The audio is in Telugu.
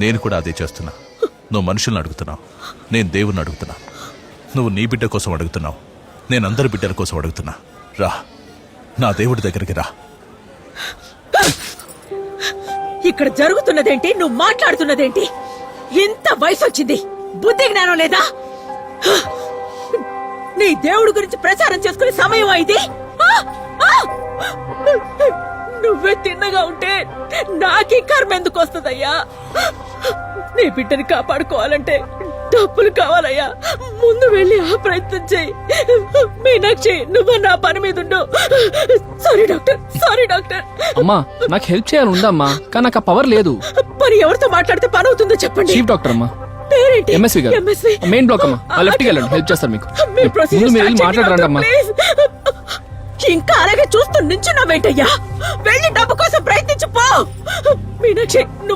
నేను కూడా అదే చేస్తున్నా. నువ్వు మనుషుల్ని అడుగుతున్నావు, నేను దేవుణ్ణి అడుగుతున్నా. నువ్వు నీ బిడ్డ కోసం అడుగుతున్నావు, నేను అందరి బిడ్డల కోసం అడుగుతున్నా. రా, నా దేవుడి దగ్గరికి రా. ఇక్కడ జరుగుతున్నదేంటి, నువ్వు మాట్లాడుతున్నదేంటి? ఎంత వయసు వచ్చింది, బుద్ధి జ్ఞానం లేదా? నీ దేవుడి గురించి ప్రచారం చేసుకునే సమయం అయింది. నువ్వే తిన్నగా ఉంటే నాకీ కర్మ ఎందుకు వస్తుందయ్యా? నీ బిడ్డని కాపాడుకోవాలంటే డబ్బులు కావాలయ్యా. ముందు వెళ్ళి ఆ ప్రయత్నం చెయ్యి. మీనాక్షి, నువ్వు నా పని మీద ఉండు. Sorry doctor, sorry doctor. అమ్మా, నాకు హెల్ప్ చేయాలి ఉందమ్మా, కానీ నాకు ఆ పవర్ లేదు. మరి ఎవరితో మాట్లాడితే పని అవుతుందో చెప్పండి. చీఫ్ డాక్టర్ అమ్మా. పేరేంటి? ఎంఎస్వి గారు. ఎంఎస్వి మెయిన్ బ్లాక్ అమ్మా. ఆ లెఫ్ట్కి వెళ్ళండి, హెల్ప్ చేస్తారు మీకు. ముందు మీరు వెళ్ళి మాట్లాడరండి అమ్మా. ఇంకా అలాగే చూస్తూ నించున్నావేంటయ్యా? వెళ్ళి డబ్బు కోసం ప్రయత్నించు పో. మీనాక్షి,